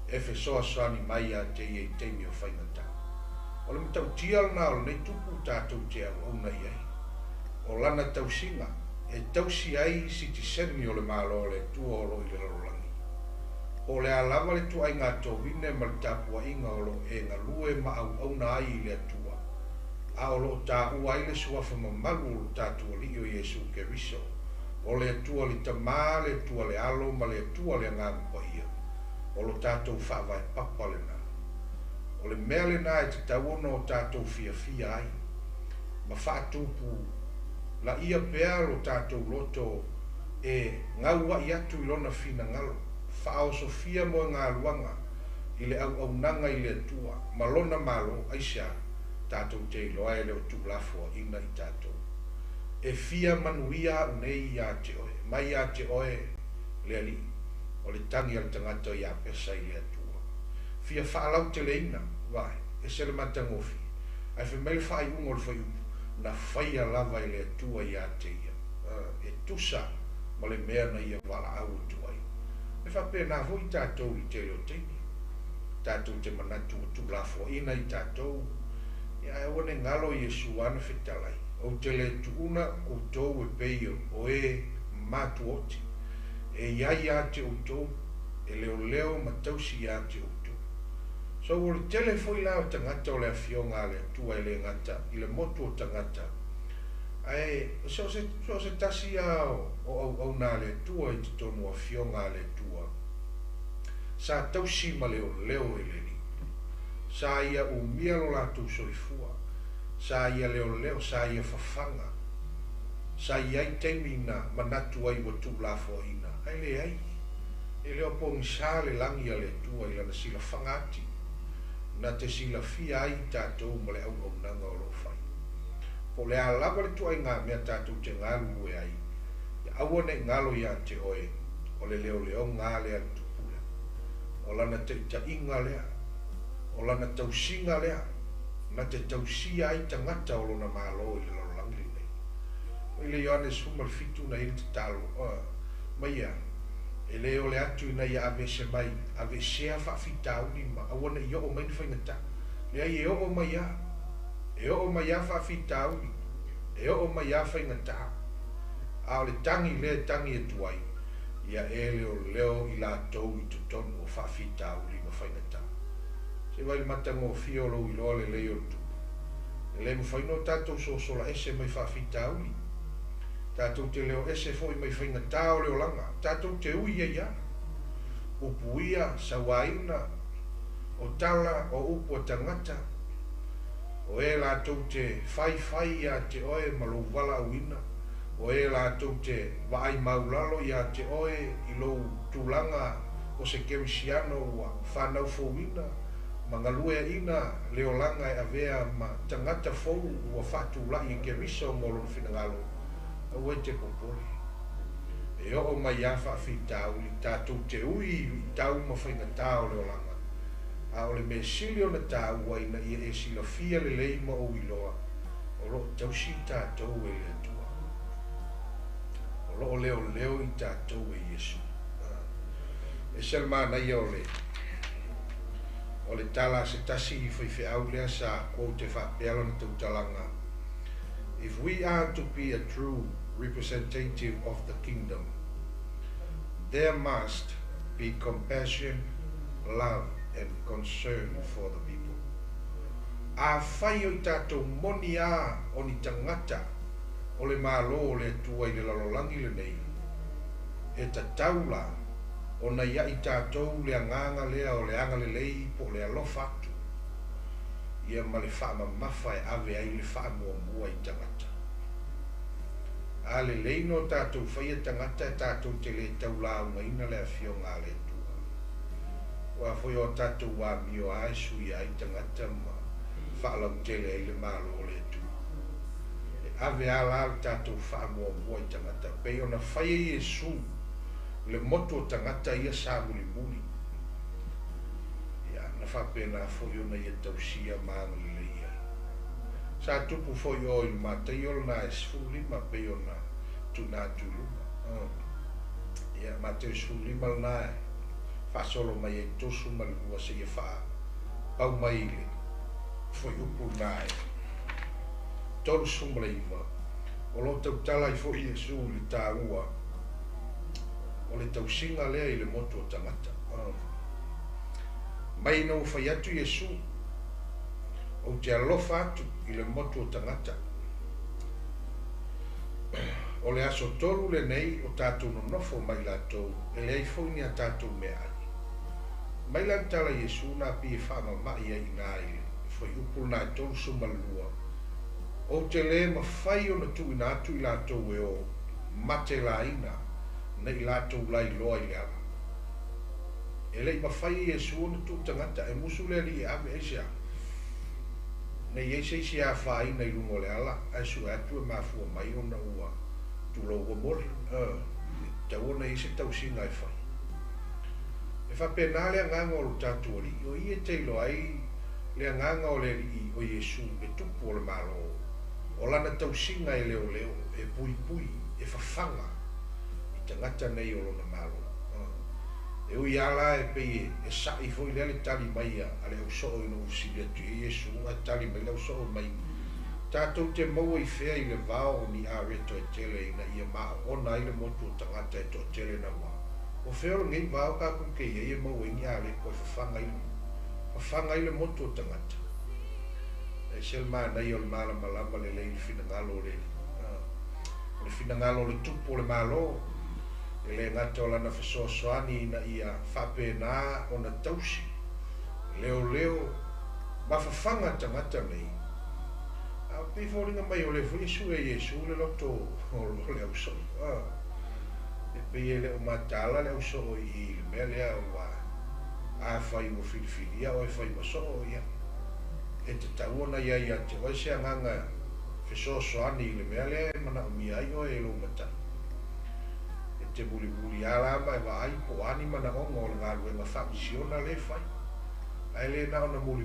E fe soa soani mai ia te ia I teimi o whaingata. O le matau tial na o nei tupu tātou te au au nei ai. O lana tau singa, e tausi ai siti seni o le malo le tua o lo I le larolangi. O le alama le tua I ngā tōwine ma le tāpua inga o lo e ngā lue ma au na ai I le atua. A o lo ta uai le suafa mamalu o lo tātua li o Iesu ke riso. O le atua li tamā, le atua le alo, ma le atua le ngangu pa ia. O lo tātou whaavai papa le nā. O le mea le nā e te tauona o tātou fia ai. Ma whaatupu la ia pea lo tātou loto e ngaua I atu I lona fina ngalo. Whaao sofia mo ngā luanga I le au nanga I le atua. Ma lona malo aisha. Tātou te iloa e leo tūlafo ina I tātou. E fia manuia unei ia te oe. Mai ia te oe lea li. O le tangi al tangata ia pesa I le atua. Fia whaalau te leina, vai, e sele matangofi. Ai whi mele whai ungo le whai upu. Na whaia lava I le atua ia te ia. E tusa ma le mea na ia wala au tuai. E whape na hui tātou I te leo teini. tātou te manatu o tūlafo ina I tātou. Ia e wane ngalo Iesu ana whetalai. O te le tuuna koutou e pei o e matu oti. E iai a te outou, e leo matausi a te outou. So o le tele foi la o tangata o le afionga le tua I le ngata, I le motu o tangata. Ai, so se tasi o nā le tua I te tonu afionga le tua. Sa tausi ma leo e le ni. Sa ia umia lo la tu soifua. Sa ia leo, sa ia fafanga. Sa ia I teimi na manatu ai wa tu la fo ina. Ai le ai. E leo po ngisa le langi a le tua I lana sila fangati. Na te sila fia ai tātou ma le au nanga o lo fai. Po le alawa le tua I ngā mea tātou te ngalu e ai. Ia awane ngalo ia te oe. O le leo ngā lea tupula. O lana te ita inga lea. O lana tausinga lea. Na te tausia ai tangata o lona malo I le lalangi nei. O I le Ioanes humal fitu na ili te talo. Maia. E leo le atu ina ia ave se mai. Ave sea whawhitau ni ma. Awane I o mai ni whaingata. Lea I e o maia. E o maia whawhitau ni. E o maia whaingata. A o le tangi e tuai. Ia e leo I la tau I tutonu o whawhitau ni ma whaingata. Se vai mata ngō fiolo I loa le leo tu. E le mwhaino tātou sola ese mai whawhitau ni. Tātou te leo ese foi mai whaingata o leo langa. Tātou te uia ia. Upuia, sawaina, o tala, o upu o tangata. O e lātou te whai ia te oe malo wala uina. O e lātou te vai maulalo ia te oe I lou tūlanga o se kemisiano wa whanau fōwina. Mangalue ina leo langa e avea ma tangata fou ua whatūlai I kemisa o ngolo whinangalo. Au e te popoli. E o mai a whawhitau I tātou te ui I tau ma whaingatau leo langa. A o le me silio na tāu waina I e sila fia le leima o iloa. O lo tausi tātou e le tua. O lo leo I tātou e Iesu. E selma nai o le. O le tala se tasi I whaiwhi au lea sa kou te whapeala na tautalanga. If we are to be a true representative of the kingdom, there must be compassion, love, and concern for the people. A whai o I tātou moni a o ni tangata o le malo o le tua I le lalolangi le nei. E ta taula o na ia I tātou le anganga lea o le anga le lei po le alofatu. Ia ma le wha mafa e ave ai le wha mua I tangata. A le leino tātou whaia tangata e tātou te le taula unga ina le awhio ngā le tua. Wa foi o tātou wa mio a sui ai tangata ma whaalau tele ai le malo le tua. E ave ala tātou wha mua I tangata. Pei ona whaia Iesu le moto tangata ia sa muli. Ia na whapena foi ona ia tausia maangali le ia. Sa tupu foi o I Mataio na esfulima pe ona tuna tuluma. Ia Mataio esfulima na whasolo mai e tosu malua se ia wha pau mai le foi upu na e. Tolu sumleima. O lo tau tala I foi Iesu li tā ua. O le tausinga lea I le moto o tangata. Mai no whai atu Iesu. O te alofa atu I le moto o tangata. O le aso tolu le nei o tātou no nofo mai lātou. E le aifoini a tātou mea ai. Mai lantala Iesu na pi e whaama mai ai ngā ile. Foi upul na tolu sumalua. O te le ma whai o na tu ina atu I lātou e o mate la ina. Na I lātou lai loa I le ala. E lei ma whai Iesu o na tu tangata. E musu le li e ame esia. Na Iesu si a whai na I lungo le ala. A su atu e mafua mai o na ua. Tu logo mori. Tau ona I se tau singa e whai. E whapena le anganga o lo tātua li. O I e teilo ai le anganga o le li o Iesu e tupu o le malo. O lana tau singa e leo e pui e whawhanga. I tangata nei o lona malo. e ui ala e pe e sa'i foi le tali mai ale o so o no usilia tu Yesu a tali mai le so mai tatou te mau i fea i le vao ni a reto e tele ina ia maa ona i le motu o tangata e to tele na maa o feo ngei vao ka kuke ia mau i ni a re koe fafanga i le motu o tangata e sel maa nei o le mala malama le lei le fina ngalo le fina ngalo le tupo le malo e le ngata o lana fesoasoani ina ia whapena o na tausi leo mafafanga tangata nei a piforinga mai o le Yesu e Yesu le loto o le auso e pe le o matala le auso i le mele o a fai mo filfilia o fai mo so ia e te tauna ia te o se nganga fesoasoani le mele mana o mi ai o e lo mata te buli ala mai va ai po anima na ongo nga luenga famisiona le fai ai le na ona buli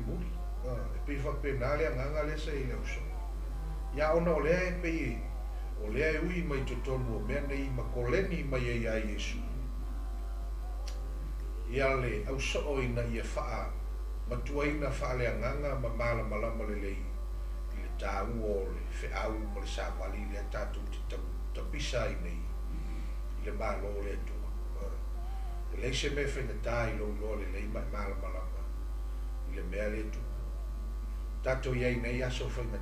e pe fa penale nga le se ile uso ya ona ole e pe ole e ui mai to tonu me nei makoleni mai ai Yesu ya le uso o ina ia fa matuaina fa le nga ma mala malama le lei ile ta o le fe au mo le sa vali le tatu te pisa nei le malo le tu le se me fe na tai lo le mai mal malama le me le tu tato ye nei aso fe na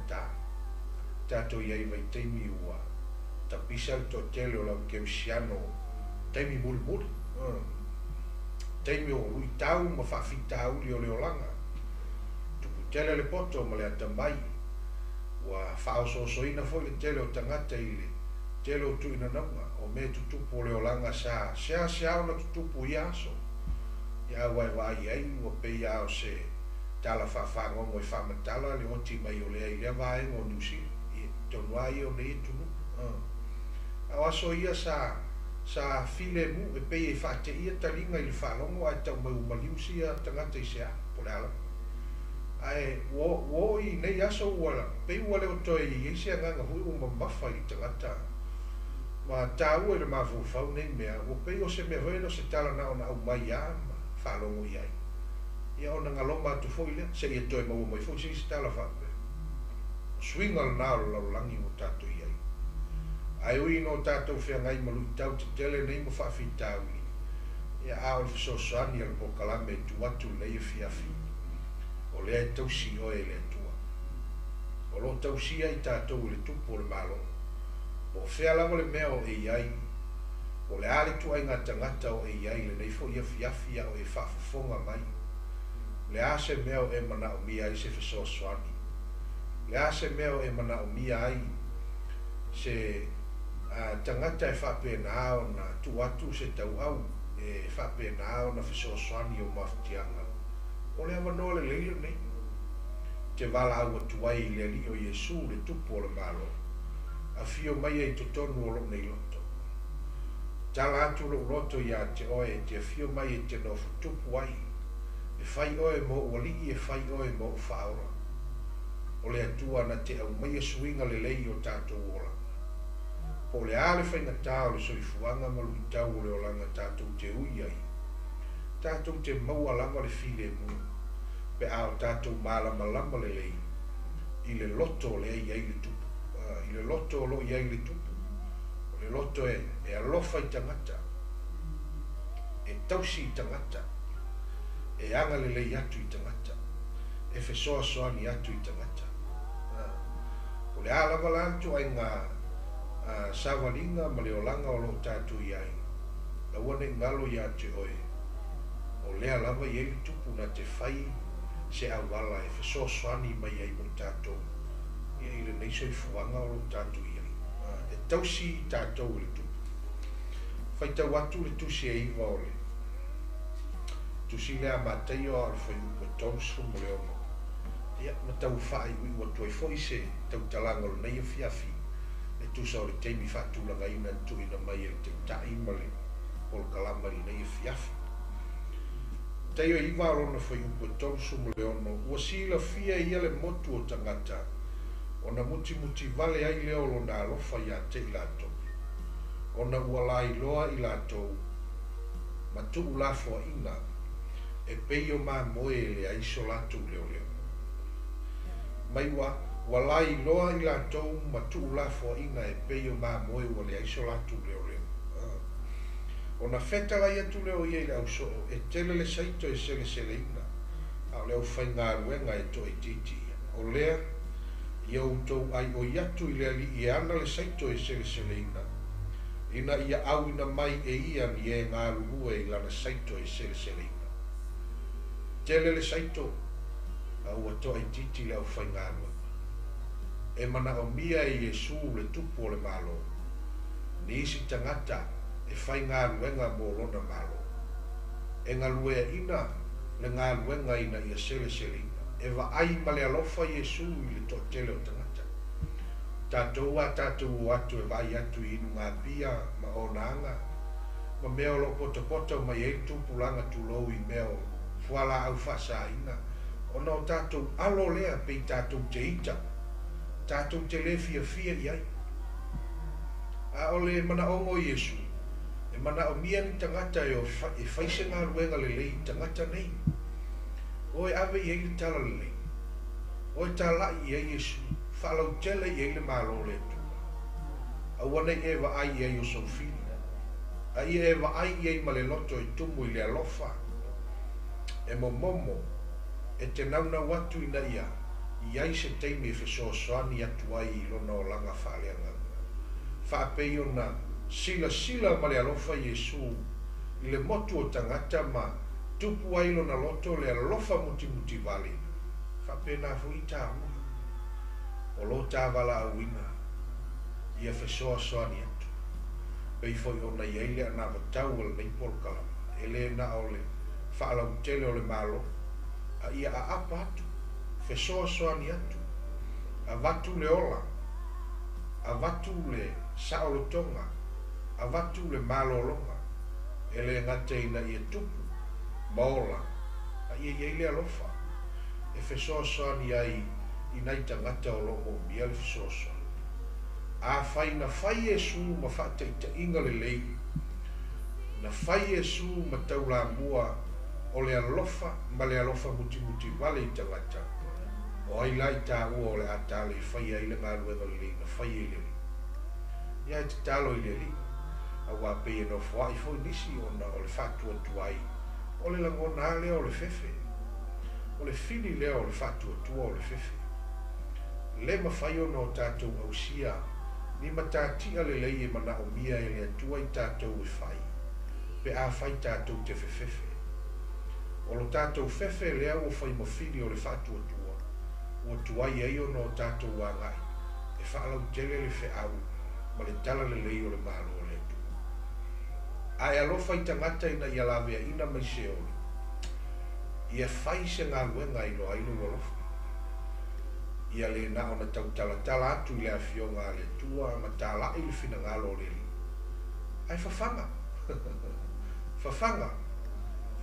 tato ye vai te mi ua ta pisa to tele lo ke siano te mi bulbul te mi o lui tau ma fa fitau le olanga tu tele le poto ma le tambai wa fa so ina fo le tele o tangata ile tele tu ina nanga o me tutupu le olanga sa ona tutupu iaso ia vai ai o pe ia o se tala fa ngongo i fa matala le oti mai o le ia vai o nusi i tonwai o le tu a aso ia sa file mu e pe i fa te ia talinga i fa longo a tau mai maliusi a tangata i sea polala ai wo i nei aso wala pe wala o toi i se nganga hui o mafa i tangata ma tau e le mafufau nei mea o pei o se mea hoeno se tala na ona au mai a ma whalongo i ai ia ona ngaloma atu foile se ia toi mau mai fo se tala whape swingal na o laulangi o tato i ai ai ui no tato whea ngai malu tau te tele nei mo whawhitau ia a o so soani al po kalame tu atu nei fiafi o lea tausi o e lea tua o lo tausi ai tato le tupo le malo o fea lava le mea o e ai o le ale tu ai ngata o e ai le nei fo ia fiafia o e whafafonga mai le ase mea o e mana o mia ai se fesoasoani le ase mea o e mana o mia ai se tangata e whapena o na tuatu se tau au e whapena o na fesoasoani o mafutianga o le amano le leile nei te wala au atuai le li o Yesu le tupo o le malo a fio mai e to tonu o lo nei loto tala atu lo loto ia te oe te fio mai e te no futupu ai e fai oe mo wali e fai oe mo whaora o le atua na te au mai e suinga le lei o tato ola po le ale fai na tau le soifuanga malu i tau le olanga tato te ui ai tato te maua lama le file mu pe ao tato malama lama le lei i le loto le ai ai le tupu i le loto lo iai le tupu o le loto e alofa i tangata e tausi i tangata e anga le lei atu i tangata e fesoasoani atu i tangata o le alava lantu ai ngā savalinga ma le olanga o lo tatu iai la wane ngalo ia te oe o le alava iai le tupu na te fai se awala e fesoasoani mai ai mo tatu i le nei soi fuanga o lo tatu iai e tausi i tātou le tupu fai tau atu le tusi e iwa o le tusi lea Mataio al fai upa tonsu mo le ono ia ma tau whai ui wa tuai foi se tau talanga o nei a fiafi e tusa o le teimi whatulanga ina tuina mai e te tai ma le o le kalamari nei a fiafi Taio iwa o lona fai upa tonsu mo le ono ua sila fia ia le motu o tangata ona muti vale ai leo lona alofa ia te i latou ona ua la iloa i latou ma tu'u lafoaina e pei o mamoe e le aiso latu leoleo. Mai ua lai loa i latou ma tu'u lafoaina e pei o mamoe ua le aiso latu leoleo. Ona fetala ia tu leo ia i le ausoo e tele le saito e seleseleina a o leo whaingaruenga e to e titi. O lea ia utou ai o iatu i le ali i ana le saito e seleseleina ina ia au ina mai e ia ni e ngā luhue i lana saito e seleseleina. Tele le saito a ua to e titi le au whaingaruenga. E mana o mia i Yesu le tupu o le malo ni isi tangata e fai ngā luenga mō lona malo. E ngā luea ina le ngā luenga ina ia seleseleina. E wa ai ma le alofa Yesu i le tōtele o tangata. Tātou a tātou o atu e vai atu i inu ngā pia ma o nanga. Ma mea o lo poto mai e tupulanga tu lou i mea o fuala au fasa ina. Ona o tātou alo lea pei tātou te ita. Tātou te le fia iai. A ole mana ongo Yesu. E mana o mia ni tangata e whaise ngā ruenga le lei tangata nei. Oe ave i eile tala le lei. Oe tā lai i ei Yesu. Whalau tele i eile mālo le tu. A wane e wa ai i ei o sofini. A i e wa ai i ei ma le loto i tumu i le alofa. E mo momo e te nauna watu ina ia. I ai se teimi e fesoasoani atu ai i lona o langa whaaleanga. Whaapei o na sila ma le alofa Yesu i le motu o tangata ma tupu ai lona loto le alofa muti vale. Whapena fu i tāua. O lo tāwala awina ia fesoasoani atu. Pei foi ona i eile ana watau o le nei polkalama. Ele na o le whaalau tele o le malo. A ia a apa atu. Fesoasoani atu. A watu le ola. A watu le saolotonga. A watu le malolonga. Ele ngate ina ia tupu. Maola. A ia iele alofa. E fesoasoani ai inai tangata o longo mia le fesoasoani. A fai na fai Yesu ma whata i ta inga le lei. Na fai Yesu ma taula mua o le alofa ma le alofa muti vale i tangata. O ai lai tā ua o le atale i fai ai le ngā luenga le lei na fai e le li. Ia e te talo i le li. A wā pei e no fwai fo nisi o na o le whatua tuai. O le langona lea o le fefe. O le fini lea o le whatua tua o le fefe. Le mawhai o no tātou ausia. Ni matātia le lei e mana o mia e le atua i tātou e whai. Pe a whai tātou te fefefe. O lo tātou fefe lea o whai mawhini o le whatua tua. O tuai ei o no tātou wāngai. E whaalau tele le wheau. Ma le tala le lei o le malo o le atua. A e alofa i tangata ina i alawea ina mai se oli. Ia whai se ngā luenga i lo ailu alofa. Ia le na ona tau tala atu i le awhionga le tua ma tā lai le whina ngalo le li. Ai whawhanga. Whawhanga.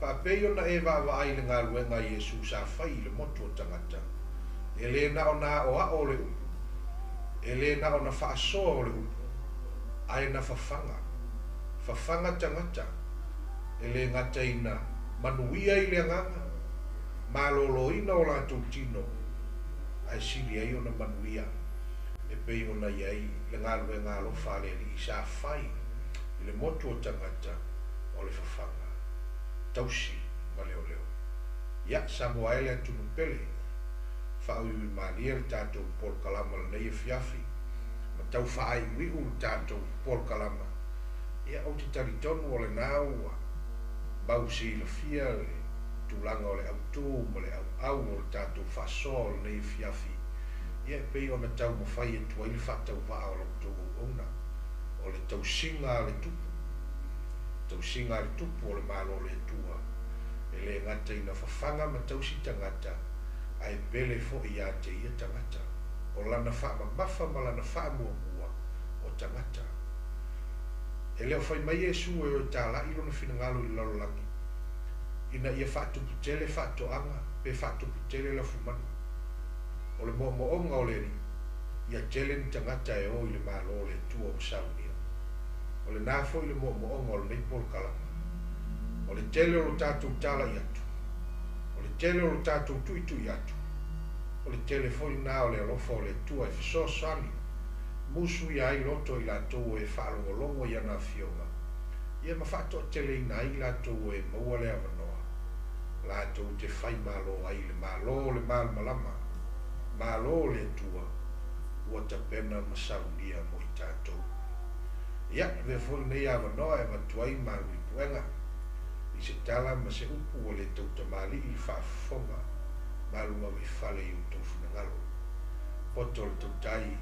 Whapei ona e wawa ai le ngā luenga Yesu sa whai le motu o tangata. E le na ona o a o le upu. E le na ona whaasoa o le upu. Ai na whawhanga. Whawhanga tangata. E le ngata ina manuia i le nganga. Malolo ina o la tūtino. Ai sili ai ona manuia. E pei ona iai le ngālue ngālo whale li i sa whai. I le motu o tangata o le whawhanga. Tausi ma leo leo. Ia sa moa ele atu nupele. Whau i malia le tātou Paul Kalama le nei e fiafi. Ma tau whaai wiu le tātou Paul Kalama. Ia au te taritonu o le nāua. Bau si la fia le tūlanga o le autu ma le au o le tātou whasoa o le nei e fiafi. Ia pei ona tau mawhai e tua ili whatau waa o le tōgu ona. O le tau singa le tupu. Tau singa le tupu o le malo le tua. E le ngata ina whawhanga ma tau si tangata. Ai bele fo i a te ia tangata. O lana wha mafa ma lana wha mua o tangata. E leo whai mai Yesu e o tāla ilo na whinangalo i lalolangi. Ina ia whatu putele whatu anga, pe whatu putele la fumana. O le mo onga o le ri, ia tele ni tangata e o i le malo le tua o saunia. O le nafo i le mo onga o le nei Paul Kalama. O le tele o lo tātou tala i atu. O le tele o lo tātou tui atu. O le tele foi nā o le alofa o le tua e fesosani. Musu ia ai loto i lātou e whaalongolongo i ana fionga. Ia mawhato tele ina ai lātou e maua le avanoa. Lātou te whai malo ai le malo le mal malama. Malo le tua. Ua ta pena masaunia mo i tātou. Ia, me foi nei avanoa e matuai maui puenga. I se tala ma se upu o le tautamali i whaafonga. Malua me whale i utofu na ngalo. Poto le tautai.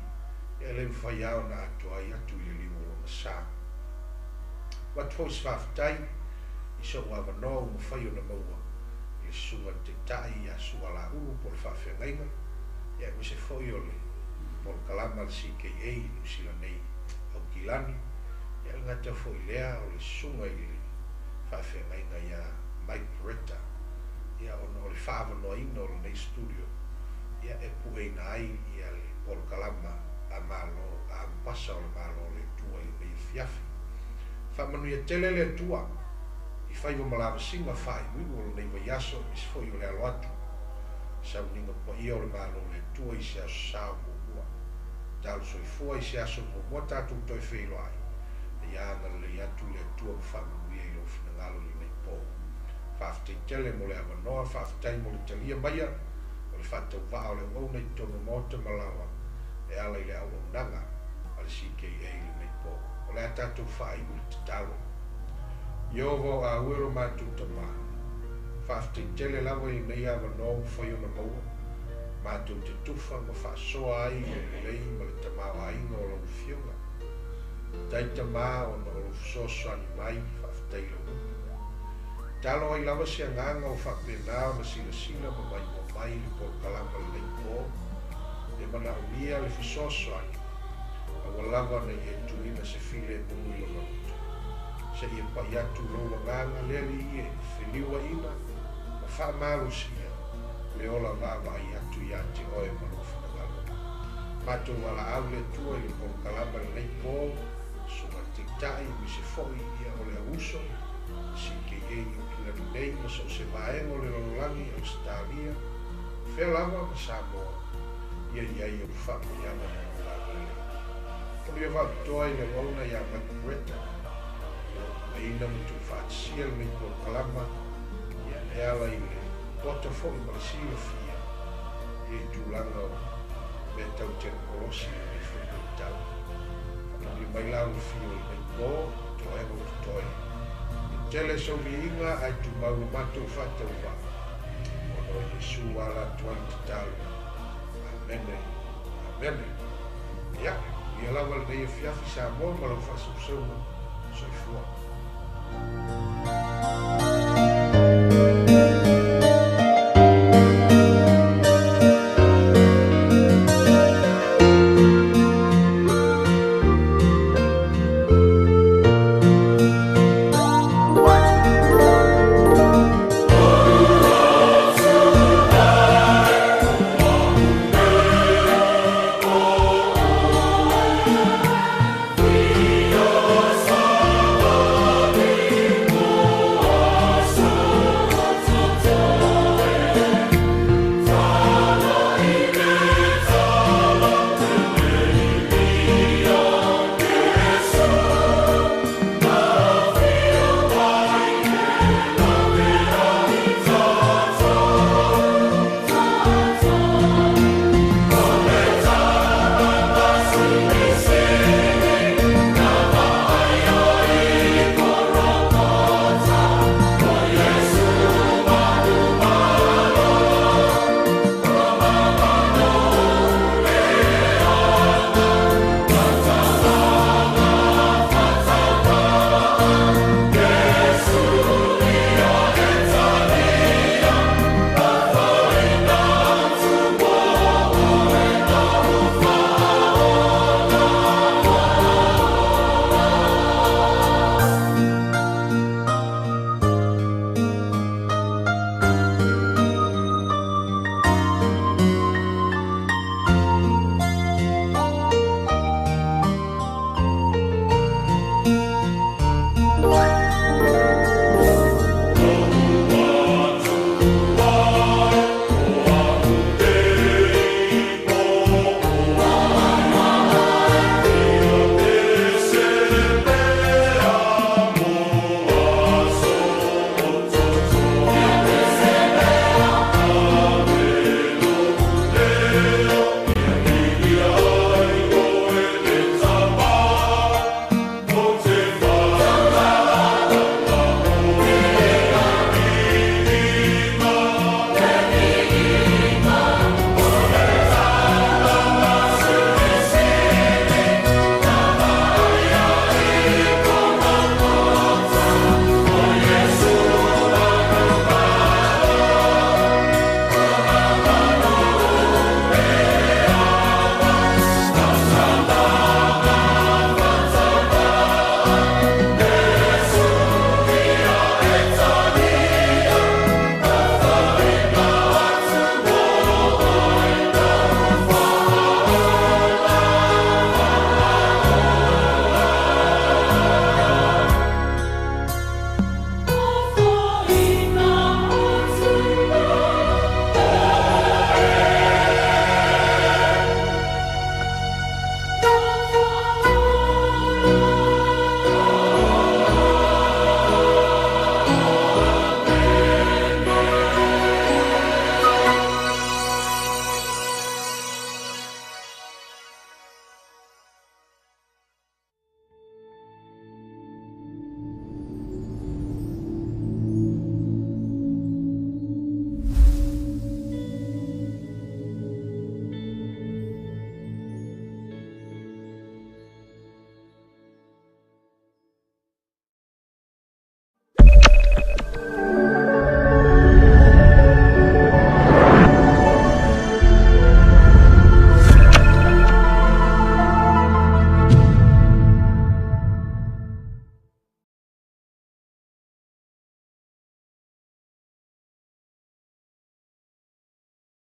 E le mwhai au na atuai atu i le limu o masa. Wat fos whaftai. I so avanoa o mwhai o na maua. I le sunga te tai i a sunga la unu po le whawhengainga. Ia me se foi o le. Por kalama le 𝐾𝐚𝐬 i Nusila nei. Au kilani. Ia ngata foi lea o le sunga i le. Whawhengainga ia 𝐿 ia ona o le whaavanoa ina o le nei studio. Ia e pueina ai ia le por kalama a malo, a mpasa o le malo le tua i mei fiafi. Whamanuia tele le tua. I whaiva malawa singa whai wiwa o le nei vaiaso i se foi o le alo atu. Sau ninga po ia o le malo le tua i se aso sao mua. Tau so i fua i se aso mua tātou toi whilo ai. Ia anga le atu le tua whamanuia i lo finangalo li nei po. Whaaftei tele mo le avanoa, whaaftei mo le talia maia. O le whatau waa o le wauna i tono mota malawa. E ala i le au nanga a le 𝐾𝐚𝐬 i le nei po. O le atatou whai uli te talo. Io vo a uero mātou tama. Whaaftei tele lawa i nei avanoa whai o na maua. Mātou te tufa ma whaasoa ai o le lei ma le tamawa inga o lau fionga. Tai tama o na o lau soso ani mai whaaftei lau. Talo ai lawa si anganga o whakpenao na sila ma mai le por kalama le nei po. E mana o mia le fisoso ani. A walawa na i e tuina se file mungu i lo marutu. Se i e pai atu rola nganga leli i e whiliwa ina. Ma wha malu sia. Le ola wawa i atu i ate oe marofa na galo. Mato wala au le tua i le por kalama le nei po. Sunga tiktai mi se foi ia o le auso. 𝐾𝐚𝐬 o kila nei ma so se vaengo le lololangi o Australia. Whea lava ma Samoa. Ia i o whakayama na lololangi le. Koni e whakatoa i le wauna i a 𝐿𝐴. Ma ina mi tu whaatsia le nei por kalama. Ia e ala i le bota fo i Malaysia fia. I tūlanga o me tau tena kolosi i me whunga i tau. Koni mai lau fio i nei po, to ego tu toi. Tele so inga ai tu mau matu whatau wa. Ono Yesu ala tuan te tau. Amene. Amene. Ia, ia lawa le nei fiafi sa mo ma lo fasu so. So fua.